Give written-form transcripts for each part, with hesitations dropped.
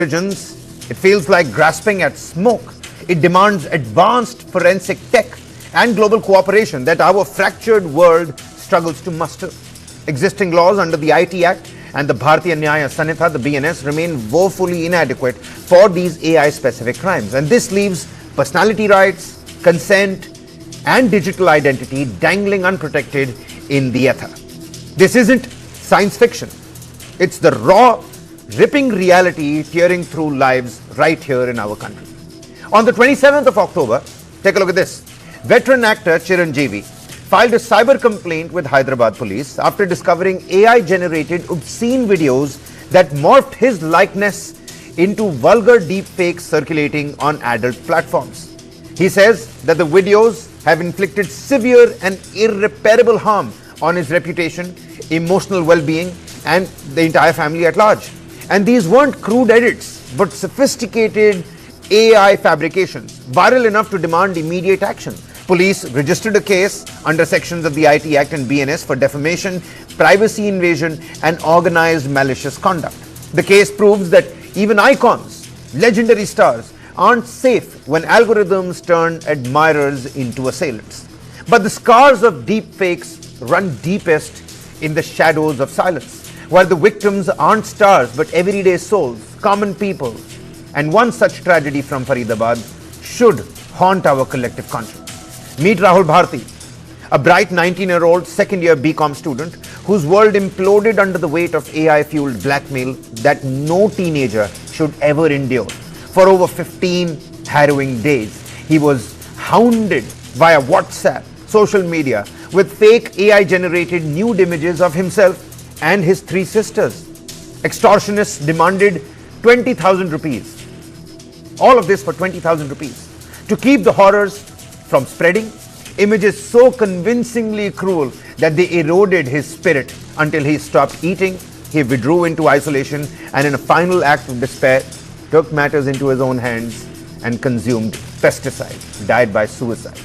It feels like grasping at smoke. It demands advanced forensic tech and global cooperation that our fractured world struggles to muster. Existing laws under the IT Act and the Bharatiya Nyaya Sanhita, the BNS, remain woefully inadequate for these AI-specific crimes. And this leaves personality rights, consent, and digital identity dangling unprotected in the ether. This isn't science fiction. It's the raw, ripping reality tearing through lives right here in our country. On the 27th of October, take a look at this. Veteran actor Chiranjeevi filed a cyber complaint with Hyderabad police after discovering AI-generated obscene videos that morphed his likeness into vulgar deepfakes circulating on adult platforms. He says that the videos have inflicted severe and irreparable harm on his reputation, emotional well-being, and the entire family at large. And these weren't crude edits, but sophisticated AI fabrications, viral enough to demand immediate action. Police registered a case under sections of the IT Act and BNS for defamation, privacy invasion, and organized malicious conduct. The case proves that even icons, legendary stars, aren't safe when algorithms turn admirers into assailants. But the scars of deepfakes run deepest in the shadows of silence, where the victims aren't stars but everyday souls, common people. And one such tragedy from Faridabad should haunt our collective conscience. Meet Rahul Bharti, a bright 19-year-old second-year BCom student whose world imploded under the weight of AI-fueled blackmail that no teenager should ever endure. For over 15 harrowing days, he was hounded via WhatsApp, social media, with fake AI-generated nude images of himself and his 3 sisters. Extortionists demanded 20,000 rupees. All of this for 20,000 rupees. To keep the horrors from spreading, images so convincingly cruel that they eroded his spirit until he stopped eating, he withdrew into isolation, and in a final act of despair, took matters into his own hands and consumed pesticide, died by suicide.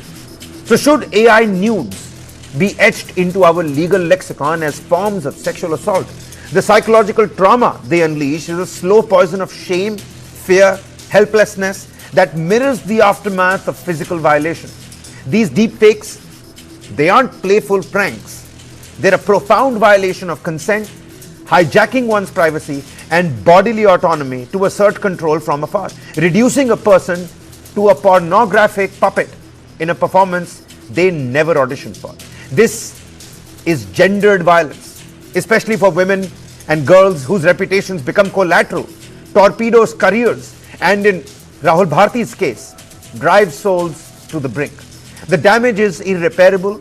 So should AI nudes be etched into our legal lexicon as forms of sexual assault? The psychological trauma they unleash is a slow poison of shame, fear, helplessness that mirrors the aftermath of physical violation. These deepfakes, they aren't playful pranks. They're a profound violation of consent, hijacking one's privacy and bodily autonomy to assert control from afar, reducing a person to a pornographic puppet in a performance they never auditioned for. This is gendered violence, especially for women and girls whose reputations become collateral, torpedoes careers, and in Rahul Bharti's case, drive souls to the brink. The damage is irreparable,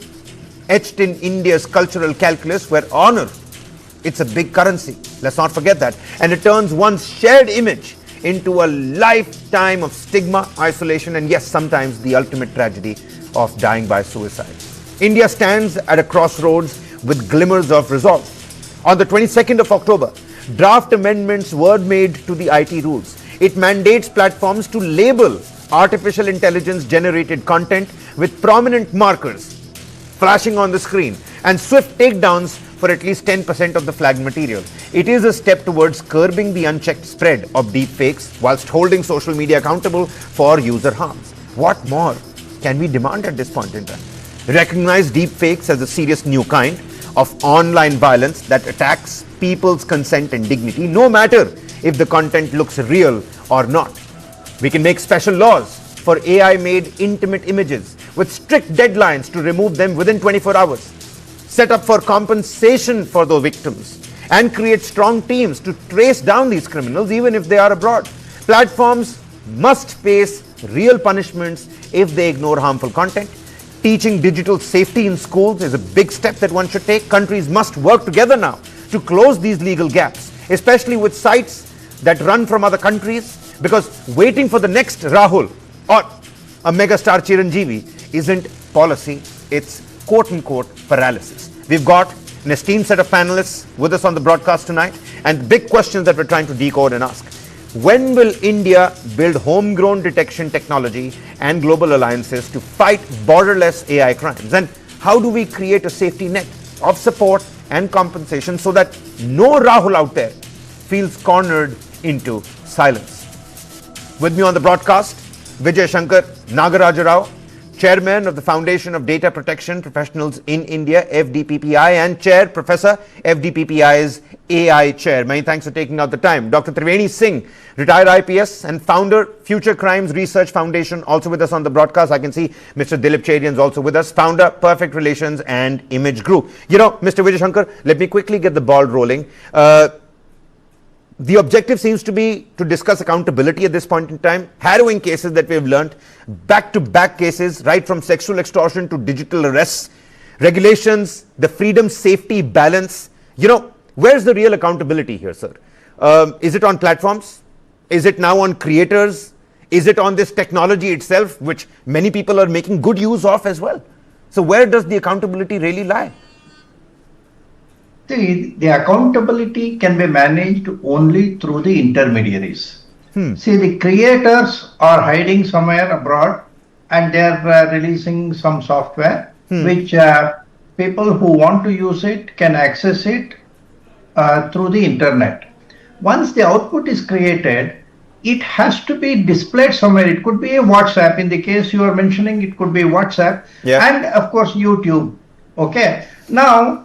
etched in India's cultural calculus where honor, it's a big currency. Let's not forget that. And it turns one's shared image into a lifetime of stigma, isolation, and yes, sometimes the ultimate tragedy of dying by suicide. India stands at a crossroads with glimmers of resolve. On the 22nd of October, draft amendments were made to the IT rules. It mandates platforms to label artificial intelligence generated content with prominent markers flashing on the screen and swift takedowns for at least 10% of the flagged material. It is a step towards curbing the unchecked spread of deepfakes whilst holding social media accountable for user harms. What more can we demand at this point in time? Recognize deepfakes as a serious new kind of online violence that attacks people's consent and dignity, no matter if the content looks real or not. We can make special laws for AI-made intimate images with strict deadlines to remove them within 24 hours, set up for compensation for the victims, and create strong teams to trace down these criminals even if they are abroad. Platforms must face real punishments if they ignore harmful content. Teaching digital safety in schools is a big step that one should take. Countries must work together now to close these legal gaps, especially with sites that run from other countries, because waiting for the next Rahul or a megastar Chiranjeevi isn't policy, it's quote-unquote paralysis. We've got an esteemed set of panelists with us on the broadcast tonight, and the big questions that we're trying to decode and ask. When will India build homegrown detection technology and global alliances to fight borderless AI crimes? And how do we create a safety net of support and compensation so that no Rahul out there feels cornered into silence. With me on the broadcast, Vijay Shankar Nagaraja Rao, Chairman of the Foundation of Data Protection Professionals in India, FDPPI, and Chair, Professor, FDPPI's AI Chair. Many thanks for taking out the time. Dr. Triveni Singh, retired IPS and founder, Future Crimes Research Foundation, also with us on the broadcast. I can see Mr. Dilip Cherian is also with us, founder, Perfect Relations and Image Group. You know, Mr. Vijay Shankar, let me quickly get the ball rolling. The objective seems to be to discuss accountability at this point in time, harrowing cases that we've learnt, back-to-back cases, right from sexual extortion to digital arrests, regulations, the freedom, safety, balance. You know, where's the real accountability here, sir? Is it on platforms? Is it now on creators? Is it on this technology itself, which many people are making good use of as well? So where does the accountability really lie? The accountability can be managed only through the intermediaries. See, the creators are hiding somewhere abroad and they're releasing some software which people who want to use it can access it through the internet. Once the output is created, it has to be displayed somewhere. It could be a WhatsApp. In the case you are mentioning, it could be WhatsApp, and of course YouTube. Okay. Now,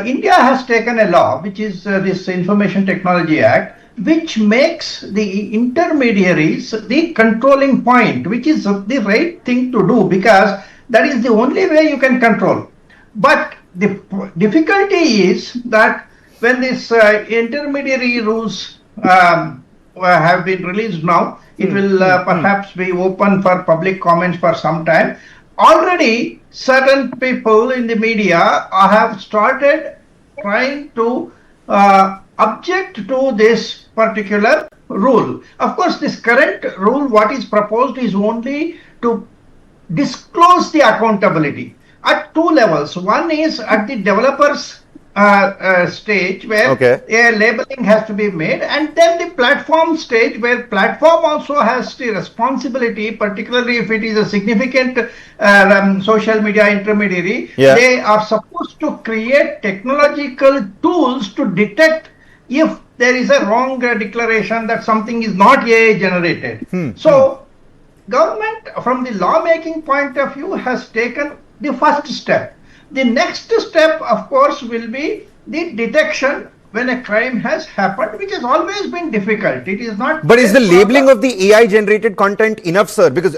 India has taken a law, which is this Information Technology Act, which makes the intermediaries the controlling point, which is the right thing to do, because that is the only way you can control. But the difficulty is that when these intermediary rules have been released now, it will perhaps be open for public comments for some time. Already certain people in the media have started trying to object to this particular rule. Of course, this current rule, what is proposed is only to disclose the accountability at two levels. One is at the developers stage where a labeling has to be made, and then the platform stage where platform also has the responsibility, particularly if it is a significant social media intermediary. They are supposed to create technological tools to detect if there is a wrong declaration that something is not AI generated. So government, from the lawmaking point of view, has taken the first step. The next step, of course, will be the detection when a crime has happened, which has always been difficult. It is not. But is the labeling of the AI generated content enough, sir? Because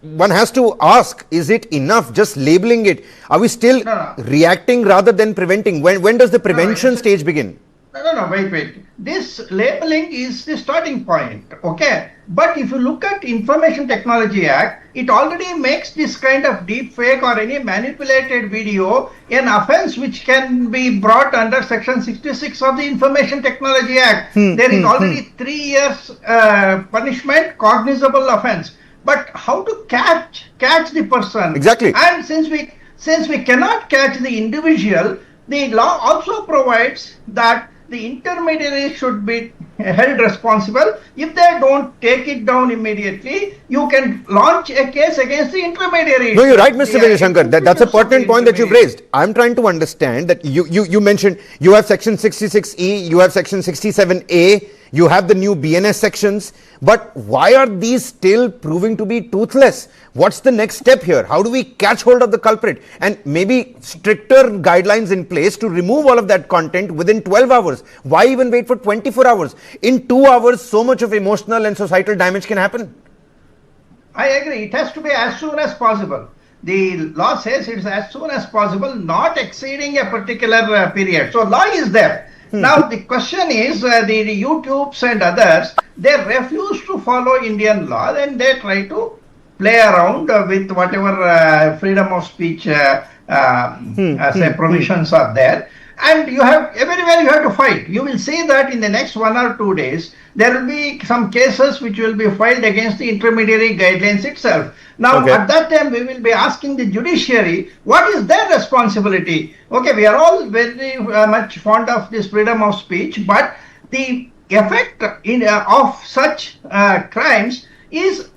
one has to ask, is it enough just labeling it? Are we still reacting rather than preventing? When does the prevention stage begin? No, wait. This labeling is the starting point, okay? But if you look at Information Technology Act, it already makes this kind of deep fake or any manipulated video an offense which can be brought under Section 66 of the Information Technology Act. There is already 3 years punishment, cognizable offense. But how to catch the person? Exactly. And since we cannot catch the individual, the law also provides that the intermediary should be held responsible. If they don't take it down immediately, you can launch a case against the intermediary. No, you're right, Mr. Vijay Shankar. That's a pertinent point that you've raised. I'm trying to understand that you mentioned you have Section 66E, you have Section 67A, you have the new BNS sections, but why are these still proving to be toothless? What's the next step here? How do we catch hold of the culprit? And maybe stricter guidelines in place to remove all of that content within 12 hours. Why even wait for 24 hours? In 2 hours, so much of emotional and societal damage can happen. I agree. It has to be as soon as possible. The law says it's as soon as possible, not exceeding a particular period. So law is there. Now the question is, the YouTubes and others, they refuse to follow Indian law and they try to play around with whatever freedom of speech provisions are there. And you have, everywhere you have to fight. You will see that in the next 1 or 2 days, there will be some cases which will be filed against the intermediary guidelines itself. Now, at that time, we will be asking the judiciary, what is their responsibility? Okay, we are all very much fond of this freedom of speech, but the effect of such crimes is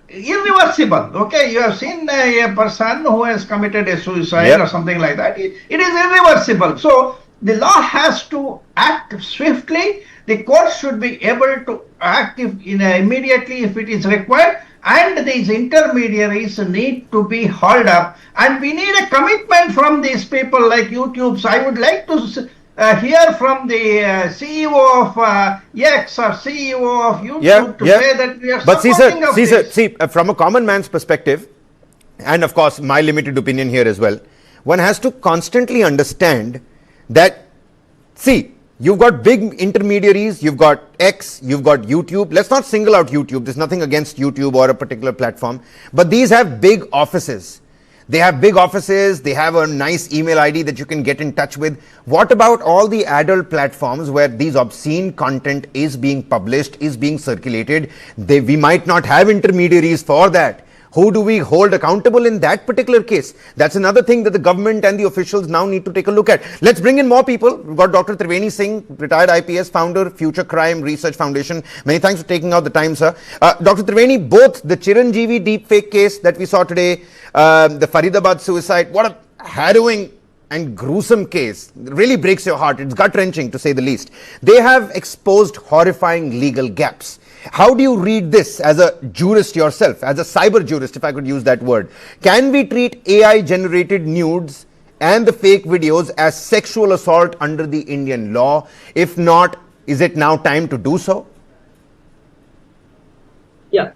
irreversible. Okay, you have seen a person who has committed a suicide or something like that. It is irreversible. So the law has to act swiftly the courts should be able to act immediately if it is required, and these intermediaries need to be hauled up, and we need a commitment from these people like YouTube. So I would like to hear from the CEO of X or CEO of YouTube to say that we are supporting of this. See, from a common man's perspective, and of course my limited opinion here as well, one has to constantly understand that, see, you've got big intermediaries, you've got X, you've got YouTube. Let's not single out YouTube. There's nothing against YouTube or a particular platform, but these have big offices. They have big offices, they have a nice email ID that you can get in touch with. What about all the adult platforms where these obscene content is being published, is being circulated? We might not have intermediaries for that. Who do we hold accountable in that particular case? That's another thing that the government and the officials now need to take a look at. Let's bring in more people. We've got Dr. Triveni Singh, retired IPS founder, Future Crime Research Foundation. Many thanks for taking out the time, sir. Dr. Triveni, both the Chiranjeevi deepfake case that we saw today, the Faridabad suicide, what a harrowing and gruesome case. Really breaks your heart. It's gut-wrenching, to say the least. They have exposed horrifying legal gaps. How do you read this as a jurist yourself, as a cyber jurist, if I could use that word? Can we treat AI-generated nudes and the fake videos as sexual assault under the Indian law? If not, is it now time to do so? Yeah.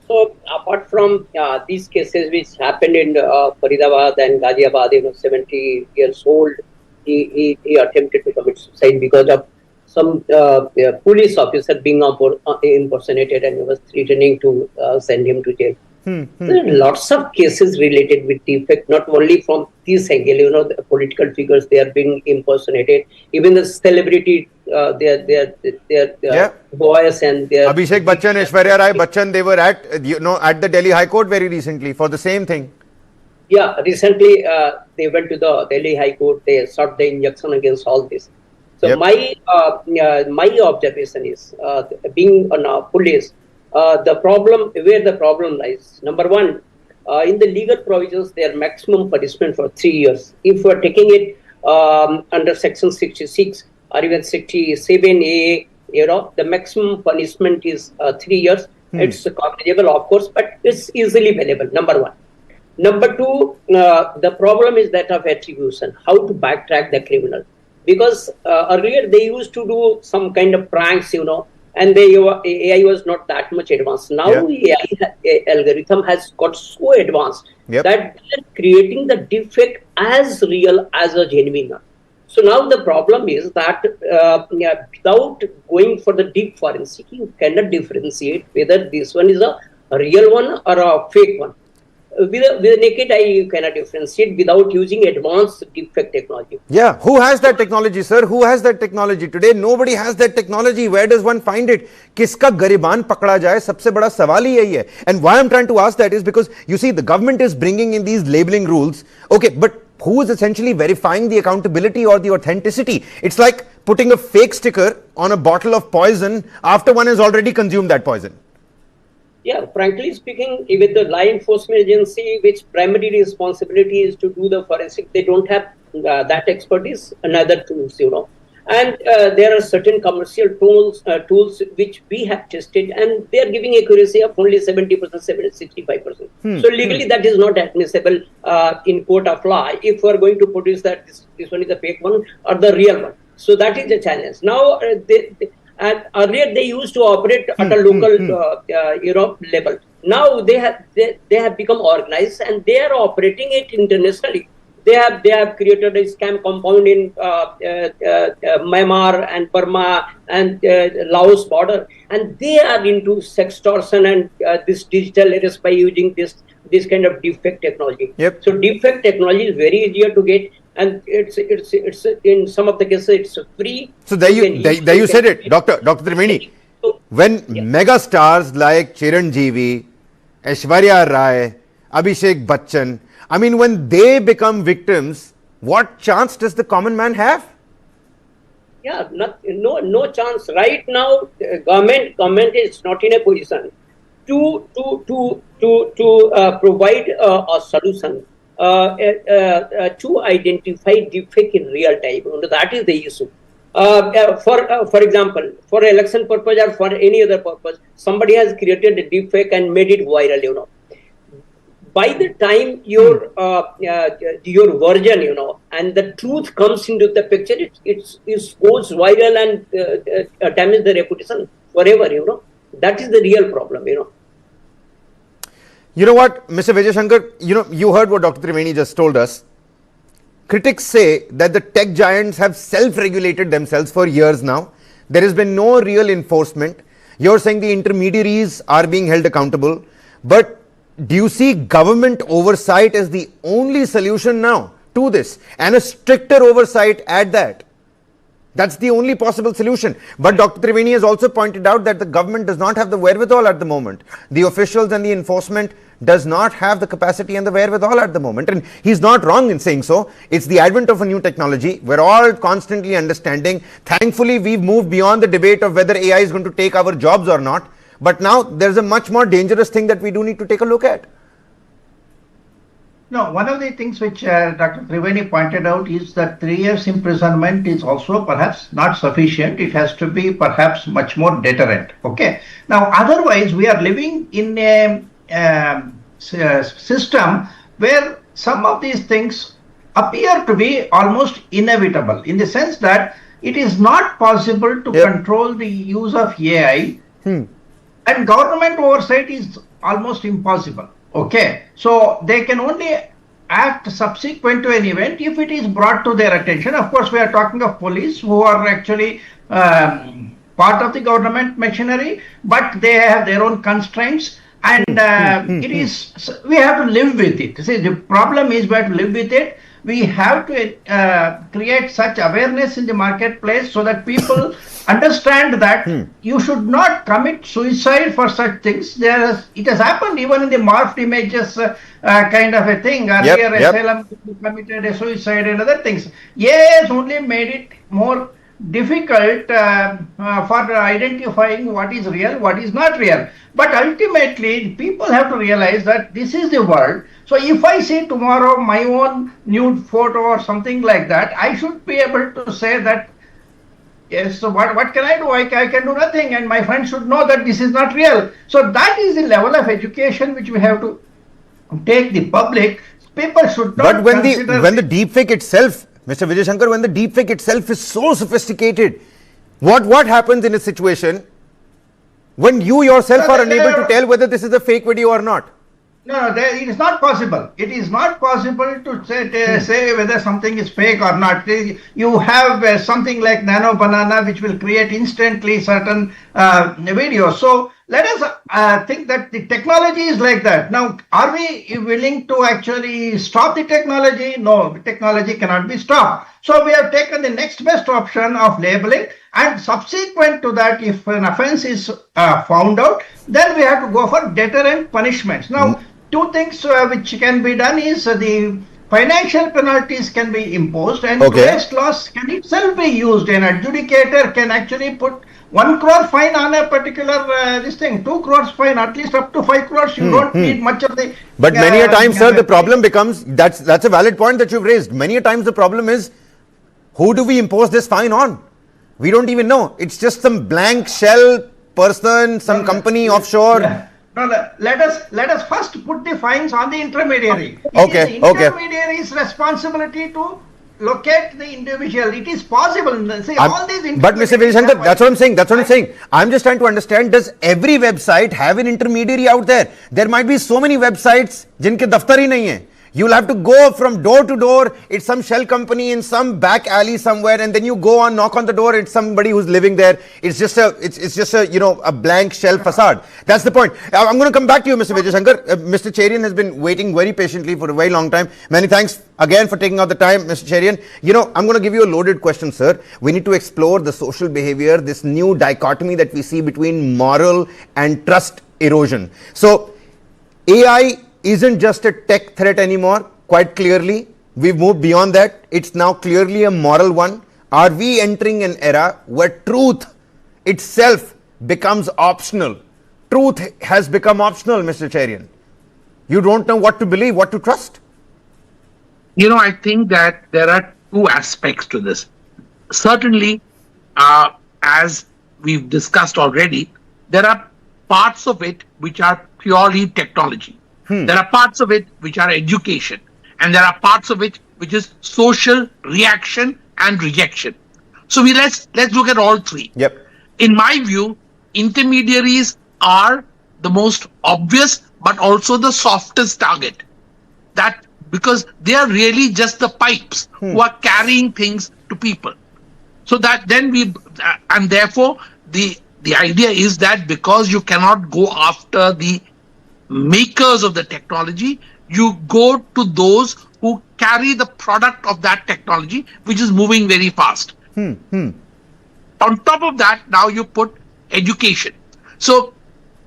So apart from these cases which happened in Faridabad and Ghaziabad, 70 years old, he attempted to commit suicide because of some police officer being impersonated, and he was threatening to send him to jail. There are lots of cases related with deepfake, not only from this angle, the political figures, they are being impersonated. Even the celebrity, their voice and their... Abhishek Bachchan, Aishwarya Rai Bachchan, they were at, at the Delhi High Court very recently for the same thing. Yeah, recently they went to the Delhi High Court, they sought the injunction against all this. So my observation is, being on police, where the problem lies. Number one, in the legal provisions, their maximum punishment for 3 years. If we are taking it under Section 66 or even 67A, the maximum punishment is 3 years. It's cognizable, of course, but it's easily available. Number one. Number two, the problem is that of attribution. How to backtrack the criminal. Because earlier they used to do some kind of pranks, and AI was not that much advanced. Now AI algorithm has got so advanced that they're creating the deepfake as real as a genuine one. So now the problem is that without going for the deep forensic, you cannot differentiate whether this one is a real one or a fake one. With a naked eye, you cannot differentiate without using advanced deepfake technology. Yeah, who has that technology, sir? Who has that technology? Today, nobody has that technology. Where does one find it? Kiska gariban pakda jaye? Sabse bada sawal hi yahi hai. And why I'm trying to ask that is because, you see, the government is bringing in these labeling rules. Okay, but who is essentially verifying the accountability or the authenticity? It's like putting a fake sticker on a bottle of poison after one has already consumed that poison. Yeah, frankly speaking, with the law enforcement agency, which primary responsibility is to do the forensic, they don't have that expertise and other tools, And there are certain commercial tools which we have tested, and they are giving accuracy of only 70%, 65%. So legally, that is not admissible in court of law. If we are going to produce that this one is the fake one or the real one, so that is a challenge. Now, and earlier they used to operate at a local level. Now they have become organized and they are operating it internationally. They have created a scam compound in Myanmar and Burma and Laos border, and they are into sextortion and this digital arrest by using this kind of deepfake technology. So deepfake technology is very easier to get, and it's in some of the cases it's free. So there you said it, Dr. Triveni. When mega stars like Chiranjeevi, Aishwarya Rai, Abhishek Bachchan, I mean, when they become victims, what chance does the common man have? Yeah, no chance. Right now, government is not in a position to provide a solution to identify deepfake in real time. That is the issue. For example, for election purpose or for any other purpose, somebody has created a deepfake and made it viral, you know. By the time your version, and the truth comes into the picture, it goes viral and damages the reputation forever, That is the real problem, You know what, Mr. Vijay Shankar, you heard what Dr. Triveni just told us. Critics say that the tech giants have self-regulated themselves for years now. There has been no real enforcement. You're saying the intermediaries are being held accountable. But do you see government oversight as the only solution now to this, and a stricter oversight at that? That's the only possible solution. But Dr. Triveni has also pointed out that the government does not have the wherewithal at the moment. The officials and the enforcement does not have the capacity and the wherewithal at the moment. And he's not wrong in saying so. It's the advent of a new technology. We're all constantly understanding. Thankfully, we've moved beyond the debate of whether AI is going to take our jobs or not. But now there's a much more dangerous thing that we do need to take a look at. No, one of the things which Dr. Triveni pointed out is that 3 years imprisonment is also perhaps not sufficient. It has to be perhaps much more deterrent. Okay. Now, otherwise, we are living in a system where some of these things appear to be almost inevitable, in the sense that it is not possible to control the use of AI. And government oversight is almost impossible. Okay, so they can only act subsequent to an event if it is brought to their attention. Of course, we are talking of police who are actually part of the government machinery, but they have their own constraints, and we have to live with it. See, the problem is we have to live with it. We have to create such awareness in the marketplace so that people understand that you should not commit suicide for such things. It has happened even in the morphed images kind of a thing. Earlier, Asylum committed a suicide and other things. AI has only made it more difficult for identifying what is real, what is not real. But ultimately, people have to realize that this is the world. So if I see tomorrow my own nude photo or something like that, I should be able to say that, yes, so what can I do? I can do nothing, and my friends should know that this is not real. So that is the level of education which we have to take the public. People should not. But when the deepfake itself, Mr. Vijay Shankar, when the deepfake itself is so sophisticated, what happens in a situation when you yourself are unable to tell whether this is a fake video or not? No, it is not possible. It is not possible to say whether something is fake or not. You have something like Nano Banana, which will create instantly certain videos. So let us think that the technology is like that. Now, are we willing to actually stop the technology? No, the technology cannot be stopped. So we have taken the next best option of labeling, and subsequent to that, if an offense is found out, then we have to go for deterrent punishments. Now, two things which can be done is the financial penalties can be imposed, and waste loss can itself be used. An adjudicator can actually put 1 crore fine on a particular this thing, 2 crores fine, at least up to 5 crores. You don't need much of the. But many a time, sir, the problem becomes, that's a valid point that you've raised. Many a times the problem is, who do we impose this fine on? We don't even know. It's just some blank shell person, some company offshore. No, let us first put the fines on the intermediary. Okay. It is the intermediary's responsibility to locate the individual. It is possible. See, all these. But Mr. Vijay Shankar, that's what I'm saying. I'm just trying to understand, does every website have an intermediary out there? There might be so many websites jinke daftar hi nahi hai. You'll have to go from door to door. It's some shell company in some back alley somewhere, and then you go on, knock on the door. It's somebody who's living there. It's just a a blank shell facade. That's the point. I'm going to come back to you, Mr. Vijay Shankar. Mr. Cherian has been waiting very patiently for a very long time. Many thanks again for taking out the time, Mr. Cherian. I'm going to give you a loaded question, sir. We need to explore the social behavior, this new dichotomy that we see between moral and trust erosion. So, AI isn't just a tech threat anymore, quite clearly. We've moved beyond that. It's now clearly a moral one. Are we entering an era where truth itself becomes optional? Truth has become optional, Mr. Cherian. You don't know what to believe, what to trust. I think that there are two aspects to this. Certainly, as we've discussed already, there are parts of it which are purely technology. There are parts of it which are education, and there are parts of it which is social reaction and rejection. So let's look at all three. Yep. In my view, intermediaries are the most obvious but also the softest target. That because they are really just the pipes who are carrying things to people. So that then and therefore the idea is that because you cannot go after the makers of the technology, you go to those who carry the product of that technology, which is moving very fast. On top of that, now you put education. So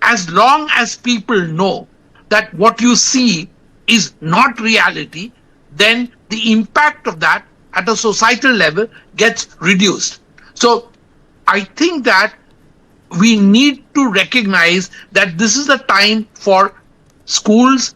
as long as people know that what you see is not reality, then the impact of that at a societal level gets reduced. So I think that we need to recognize that this is the time for schools,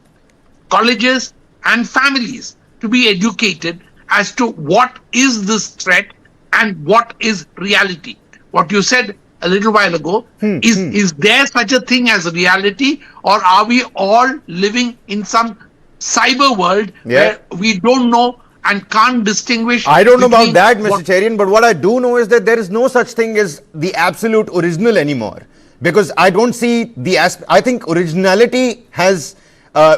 colleges, and families to be educated as to what is this threat and what is reality. What you said a little while ago, is there such a thing as reality, or are we all living in some cyber world where we don't know and can't distinguish? I don't know about that, Mr. Cherian, but what I do know is that there is no such thing as the absolute original anymore, because I don't see the I think originality has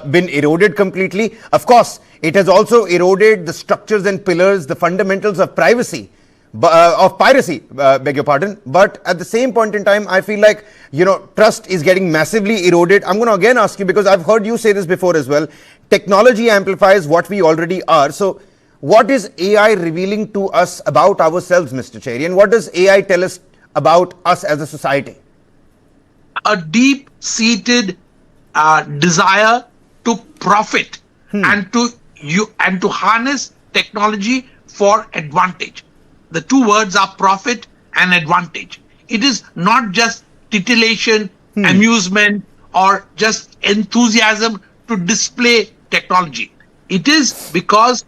been eroded completely. Of course, it has also eroded the structures and pillars, the fundamentals of privacy, of piracy, beg your pardon. But at the same point in time, I feel like, trust is getting massively eroded. I'm going to again ask you, because I've heard you say this before as well. Technology amplifies what we already are. So what is AI revealing to us about ourselves, Mr. Cherian? What does AI tell us about us as a society? A deep-seated desire to profit and to harness technology for advantage. The two words are profit and advantage. It is not just titillation, amusement, or just enthusiasm to display technology. It is because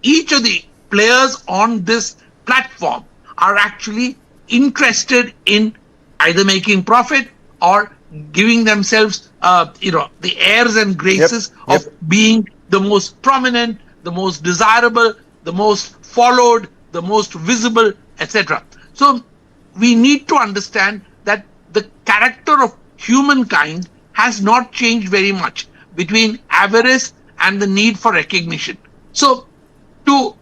each of the players on this platform are actually interested in either making profit or giving themselves, the airs and graces of being the most prominent, the most desirable, the most followed, the most visible, etc. So we need to understand that the character of humankind has not changed very much between avarice and the need for recognition. So to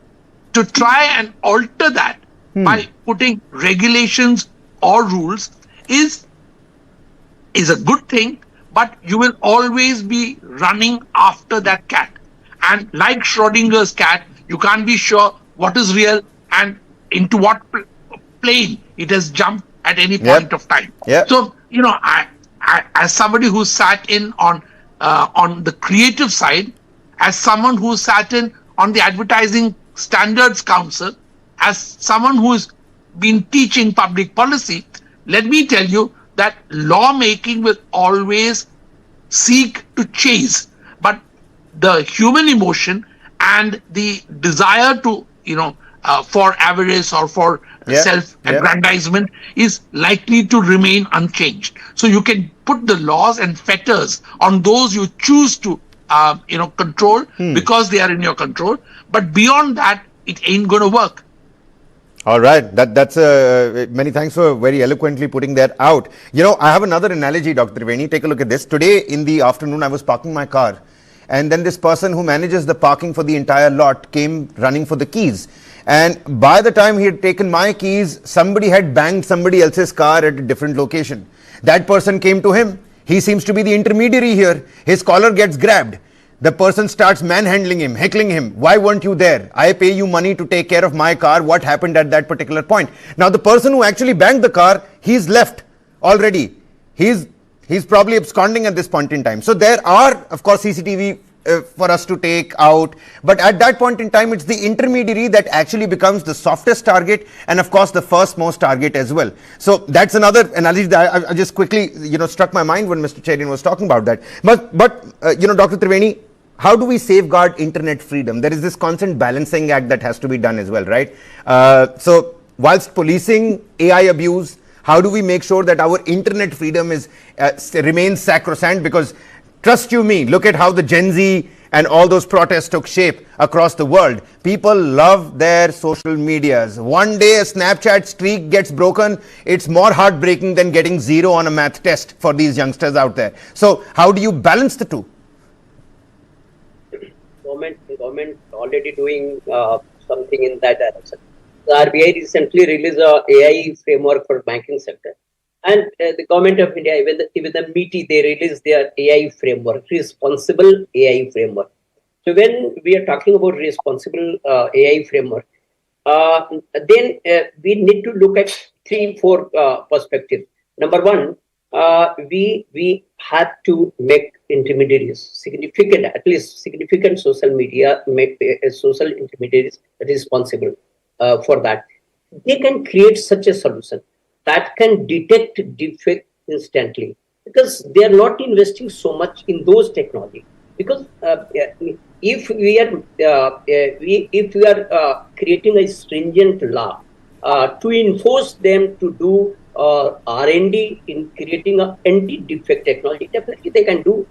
try and alter that by putting regulations or rules is a good thing, but you will always be running after that cat. And like Schrodinger's cat, you can't be sure what is real and into what plane it has jumped at any point of time. So, I as somebody who sat in on the creative side, as someone who sat in on the Advertising Standards Council, as someone who's been teaching public policy, let me tell you that lawmaking will always seek to chase, but the human emotion and the desire to, for avarice or for self-aggrandizement is likely to remain unchanged. So you can put the laws and fetters on those you choose to, control because they are in your control. But beyond that, it ain't going to work. All right. That's many thanks for very eloquently putting that out. I have another analogy, Dr. Triveni. Take a look at this. Today in the afternoon, I was parking my car, and then this person who manages the parking for the entire lot came running for the keys. And by the time he had taken my keys, somebody had banged somebody else's car at a different location. That person came to him. He seems to be the intermediary here. His collar gets grabbed. The person starts manhandling him, heckling him. Why weren't you there? I pay you money to take care of my car. What happened at that particular point? Now, the person who actually banged the car, he's left already. He's probably absconding at this point in time. So there are, of course, CCTV for us to take out. But at that point in time, it's the intermediary that actually becomes the softest target, and of course the first most target as well. So that's another analogy that I just quickly, struck my mind when Mr. Cherian was talking about that. But Dr. Triveni, how do we safeguard internet freedom? There is this constant balancing act that has to be done as well, right? So whilst policing AI abuse? How do we make sure that our internet freedom is remains sacrosanct? Because trust you me, look at how the Gen Z and all those protests took shape across the world. People love their social medias. One day a Snapchat streak gets broken, it's more heartbreaking than getting 0 on a math test for these youngsters out there. So how do you balance the two? Government already doing something in that direction. The RBI recently released a AI framework for banking sector. And the government of India, even the MITI, they released their AI framework, responsible AI framework. So when we are talking about responsible AI framework, then we need to look at 3-4 perspectives. Number one, we have to make intermediaries significant, at least significant social media, social intermediaries responsible for that. They can create such a solution that can detect deepfake instantly, because they are not investing so much in those technology. Because if we are creating a stringent law to enforce them to do R&D in creating an anti-deepfake technology, definitely they can do.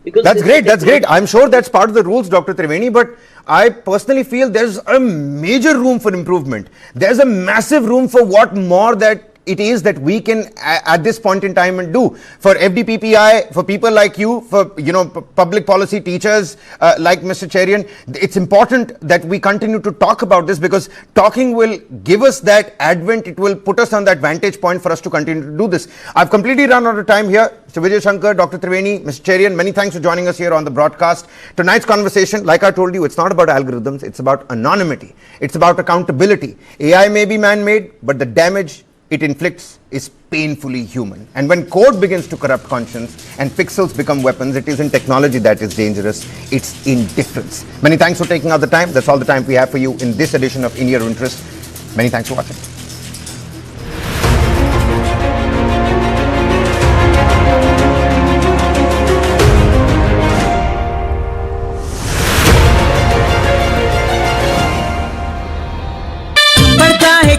Because that's great. I'm sure that's part of the rules, Dr. Triveni, but I personally feel there's a major room for improvement. There's a massive room for what more that it is that we can at this point in time and do for FDPPI, for people like you, for public policy teachers like Mr. Cherian. It's important that we continue to talk about this, because talking will give us that advent. It will put us on that vantage point for us to continue to do this. I've completely run out of time here. Mr. Vijay Shankar, Dr. Triveni, Mr. Cherian, many thanks for joining us here on the broadcast. Tonight's conversation, like I told you, it's not about algorithms, it's about anonymity, it's about accountability. AI may be man-made, but the damage it inflicts is painfully human. And when code begins to corrupt conscience and pixels become weapons, it isn't technology that is dangerous, it's indifference. Many thanks for taking out the time. That's all the time we have for you in this edition of In Your Interest. Many thanks for watching.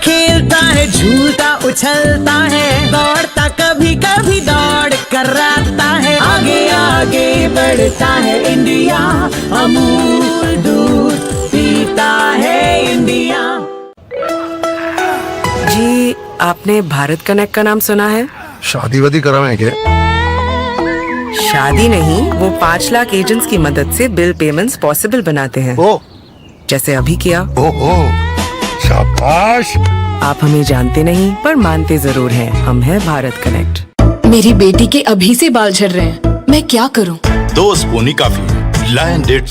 खेलता है, झूलता उछलता है, दौड़ता कभी कभी दौड़ कराता है, आगे आगे बढ़ता है इंडिया, अमूल दूध पीता है इंडिया। जी, आपने भारत कनेक्ट का नाम सुना है? शादी वादी करा है क्या? शादी नहीं, वो 5 लाख एजेंट्स की मदद से बिल पेमेंट्स पॉसिबल बनाते हैं। ओ, जैसे अभी किया। ओहो, शाबाश। आप हमें जानते नहीं पर मानते जरूर हैं। हम हैं भारत कनेक्ट। मेरी बेटी के अभी से बाल झड़ रहे हैं, मैं क्या करूं? 2 स्पून ही काफी है। Lion date